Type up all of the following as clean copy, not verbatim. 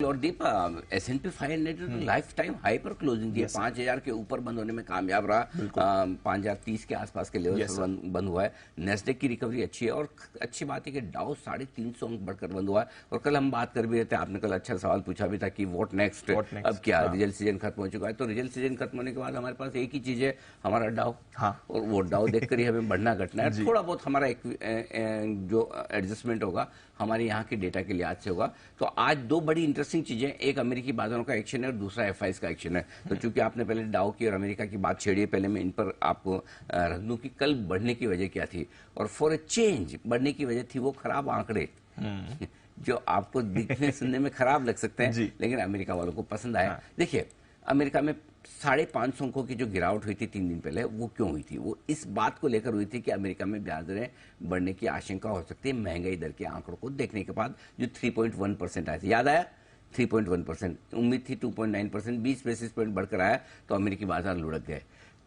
और दीप S&P 500 life time high पर closing दी है, 5000 के ऊपर बंद होने में कामयाब रहा, 5030 के आसपास के लेवल पर बंद हुआ है। नेस्डेक की रिकवरी अच्छी है और अच्छी बात है कि डाउ 350 अंक बढ़कर बंद हुआ है। और कल हम बात कर भी रहे थे, आपने कल अच्छा सवाल पूछा भी था कि व्हाट नेक्स्ट, अब क्या, रिजल्ट सीजन खत्म हो चुका है, तो रिजल्ट सीजन खत्म होने के बाद हमारे पास एक ही चीज है, हमारा डाउ। और वो डाउ देखकर ही हमें बढ़ना घटना है, थोड़ा बहुत हमारा जो एडजस्टमेंट होगा हमारे यहाँ के डेटा के लिहाज से होगा। तो आज दो बड़ी इंटरेस्टिंग चीजें, एक अमेरिकी बाजारों का एक्शन है और दूसरा एफआईज का एक्शन है। तो चूंकि आपने पहले डाउ की और अमेरिका की बात छेड़ी है, पहले मैं इन पर आपको रख दूं कि कल बढ़ने की वजह क्या थी। और फॉर ए चेंज बढ़ने की वजह थी वो खराब आंकड़े जो आपको दिखने सुनने में खराब लग सकते हैं, लेकिन अमेरिका वालों को पसंद आया। देखिए, अमेरिका में 550 अंकों की जो गिरावट हुई थी 3 दिन पहले, वो क्यों हुई थी? वो इस बात को लेकर हुई थी कि अमेरिका में ब्याज दरें बढ़ने की आशंका हो सकती है महंगाई दर के आंकड़ों को देखने के बाद, जो 3.1% आए थे। याद आया? 3.1%, उम्मीद थी 2.9%, 20 बेसिस पॉइंट बढ़कर आया तो अमेरिकी बाजार लुढ़क गए।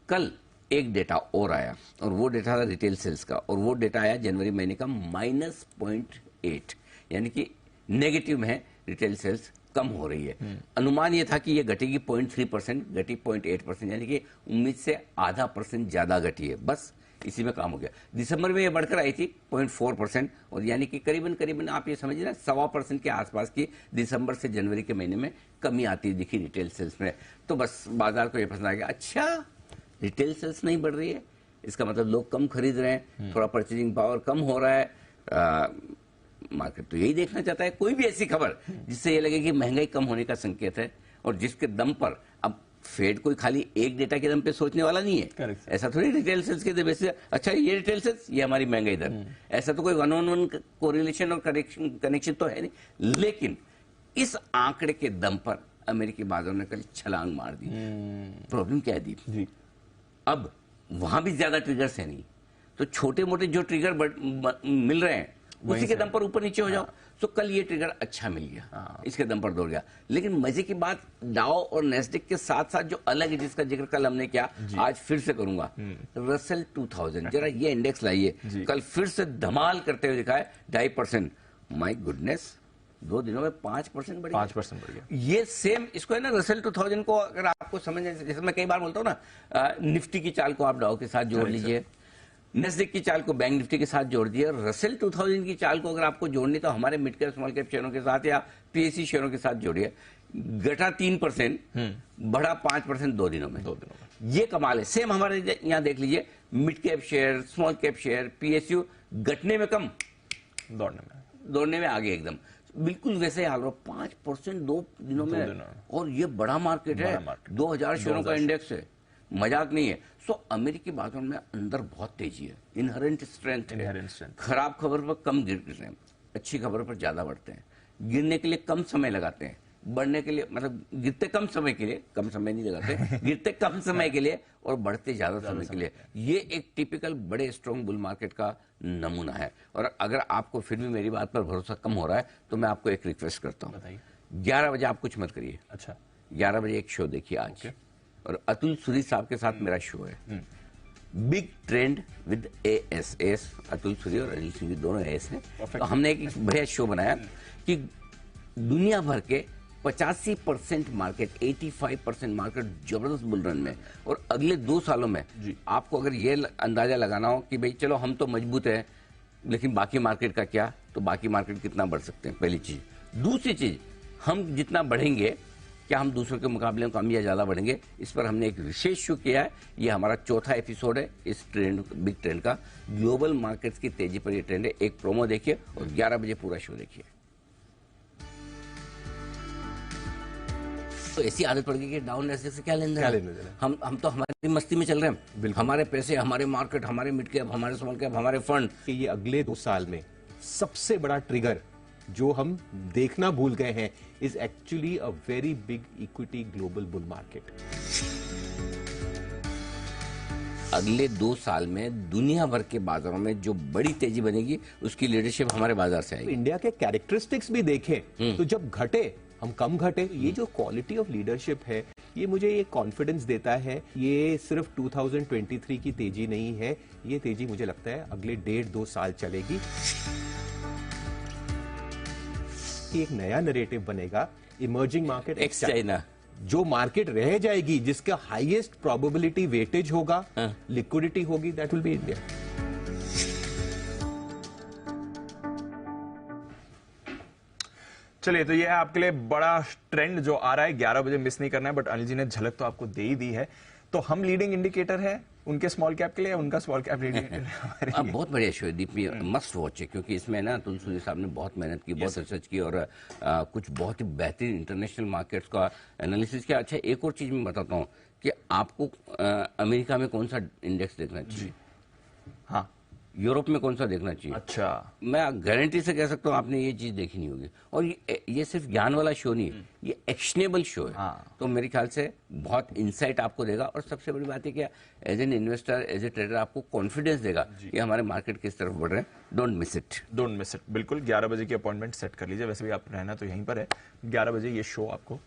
कल एक डेटा और आया और वो डेटा था रिटेल सेल्स का, और वो डेटा आया जनवरी महीने का -0.8, यानी कि नेगेटिव में है, रिटेल सेल्स कम हो रही है। अनुमान ये था कि ये घटेगी 0.3%, घटी 0.8%, यानी कि उम्मीद से ½ % ज्यादा घटी है। बस इसी में काम हो गया। दिसंबर में ये बढ़कर आई थी 0.4%, और यानी कि करीबन आप ये समझिए ना 1.25% के आसपास की दिसंबर से जनवरी के महीने में कमी आती दिखी रिटेल सेल्स में। तो बस बाजार को ये पसंद आ गया, अच्छा रिटेल सेल्स नहीं बढ़ रही है, इसका मतलब लोग कम खरीद रहे हैं, थोड़ा परचेजिंग पावर कम हो रहा है। मार्केट तो यही देखना चाहता है, कोई भी ऐसी खबर जिससे ये लगे कि महंगाई कम होने का संकेत है, और जिसके दम पर, अब फेड कोई खाली एक डेटा के दम पे सोचने वाला नहीं है, ऐसा थोड़ी रिटेल सेल्स के बेसिस, अच्छा ये रिटेल सेल्स, ये हमारी महंगाई दर, ऐसा तो कोई 1-on-1 कोरिलेशन और कनेक्शन तो है नहीं। लेकिन इस आंकड़े के दम पर अमेरिकी बाजारों ने कल छलांग मार दी। प्रॉब्लम क्या है दीप? अब वहां भी ज्यादा ट्रिगर्स है नहीं, तो छोटे मोटे जो ट्रिगर मिल रहे हैं उसी के दम पर ऊपर नीचे हो जाओ। तो कल ये ट्रिगर अच्छा मिल गया, इसके दम पर दौड़ गया। लेकिन मजे की बात, डाउ और नेस्डेक के साथ साथ जो अलग है, जिसका जिक्र कल हमने किया, आज फिर से करूंगा, रसेल 2000, जरा ये इंडेक्स लाइए, कल फिर से धमाल करते हुए दिखाए 2.5%। माय गुडनेस, 2 दिनों में 5% बढ़ गया, 5% बढ़ गया। ये सेम इसको है ना, रसेल 2000 को अगर आपको समझना, जैसे मैं कई बार बोलता हूँ ना, निफ्टी की चाल को आप डाउ के साथ जोड़ लीजिए, नेस्डेक की चाल को बैंक निफ्टी के साथ जोड़ दिए, रसेल 2000 की चाल को अगर आपको जोड़नी तो हमारे मिड कैप स्मॉल कैप शेयरों के साथ या पीएससी शेयरों के साथ जोड़िए। घटा 3%, बढ़ा 5% 2 दिनों में। ये कमाल है। सेम हमारे यहाँ देख लीजिए, mid cap share, small cap share, PSU घटने में कम, दौड़ने में आगे एकदम। बिल्कुल वैसे हाल रहा, 5% 2 दिनों में, और ये बड़ा मार्केट है, 2000 शेयरों का इंडेक्स है, मजाक नहीं है। सो अमेरिकी बाजारों में अंदर बहुत तेजी है, इनहेरेंट स्ट्रेंथ है। खराब खबर पर कम गिरते हैं, अच्छी खबर पर ज्यादा बढ़ते हैं, गिरने के लिए कम समय लगाते हैं, बढ़ने के लिए मतलब गिरते कम समय के लिए, कम समय नहीं लगाते, गिरते कम समय के लिए और बढ़ते ज्यादा समय के लिए। ये एक टिपिकल बड़े स्ट्रॉन्ग बुल मार्केट का नमूना है। और अगर आपको फिर भी मेरी बात पर भरोसा कम हो रहा है तो मैं आपको एक रिक्वेस्ट करता हूँ, 11 बजे आप कुछ मत करिए। अच्छा, 11 बजे एक शो देखिए आज, और अतुल सूरी साहब के साथ मेरा शो है, big trend with as. Atul Suri और अनिल सिंह दोनों एएस हैं। तो हमने एक बढ़िया शो बनाया कि दुनिया भर के 85% मार्केट, 85% मार्केट जबरदस्त बुल रन में, और अगले 2 सालों में आपको अगर ये अंदाजा लगाना हो कि भाई चलो हम तो मजबूत है, लेकिन बाकी मार्केट का क्या, तो बाकी मार्केट कितना बढ़ सकते हैं, पहली चीज। दूसरी चीज, हम जितना बढ़ेंगे, क्या हम दूसरों के मुकाबले में कम या ज्यादा बढ़ेंगे, इस पर हमने एक विशेष शो किया है। ये हमारा 4था एपिसोड है इस ट्रेंड, बिग ट्रेंड का। ग्लोबल मार्केट्स की तेजी पर ये ट्रेंड है। एक प्रोमो देखिए और 11 बजे पूरा शो देखिए। तो ऐसी आदत पड़ गई कि डाउन नेस्डेक से क्या लेन देन, हम तो हमारी मस्ती में चल रहे हैं, हमारे पैसे, हमारे मार्केट, हमारे मिड कैप, हमारे स्मॉल कैप, हमारे फंड। ये अगले 2 साल में सबसे बड़ा ट्रिगर जो हम देखना भूल गए हैं is actually a very big equity global bull market. अगले 2 साल में दुनिया भर के बाजारों में जो बड़ी तेजी बनेगी उसकी लीडरशिप हमारे बाजार से आएगी। इंडिया के कैरेक्टरिस्टिक्स भी देखें तो जब घटे हम कम घटे, ये जो क्वालिटी ऑफ लीडरशिप है ये मुझे ये कॉन्फिडेंस देता है। ये सिर्फ 2023 की तेजी नहीं है, ये तेजी मुझे लगता है अगले 1.5-2 साल चलेगी। कि एक नया नरेटिव बनेगा, इमर्जिंग मार्केट एक्स चाइना, जो मार्केट रह जाएगी जिसका हाईएस्ट प्रोबेबिलिटी वेटेज होगा, लिक्विडिटी होगी, दैट विल बी इंडिया। चलिए, तो ये है आपके लिए बड़ा ट्रेंड जो आ रहा है, 11 बजे मिस नहीं करना है। बट अनिल जी ने झलक तो आपको दे ही दी है। तो हम लीडिंग इंडिकेटर है उनके स्मॉल कैप के लिए, उनका स्मॉल कैप लीडिंग इंडिकेटर बहुत बढ़िया शो है दीपी, मस्ट वॉच है, क्योंकि इसमें ना तुलसी साहब ने बहुत मेहनत की, बहुत रिसर्च की और कुछ बहुत ही बेहतरीन इंटरनेशनल मार्केट्स का एनालिसिस किया। अच्छा, एक और चीज मैं बताता हूँ कि आपको अमेरिका में कौन सा इंडेक्स देखना चाहिए, हाँ, यूरोप में कौन सा देखना चाहिए। अच्छा, मैं गारंटी से कह सकता हूँ आपने ये चीज देखी नहीं होगी। और ये सिर्फ ज्ञान वाला शो नहीं है, ये एक्शनेबल शो है। हाँ। तो मेरे ख्याल से बहुत इंसाइट आपको देगा, और सबसे बड़ी बात है क्या, as an investor, as a trader आपको कॉन्फिडेंस देगा कि हमारे मार्केट किस तरफ बढ़ रहे हैं। Don't miss it, don't miss it. बिल्कुल 11 बजे की अपॉइंटमेंट सेट कर लीजिए। वैसे भी आप रहना तो यहीं पर है, 11 बजे ये शो आपको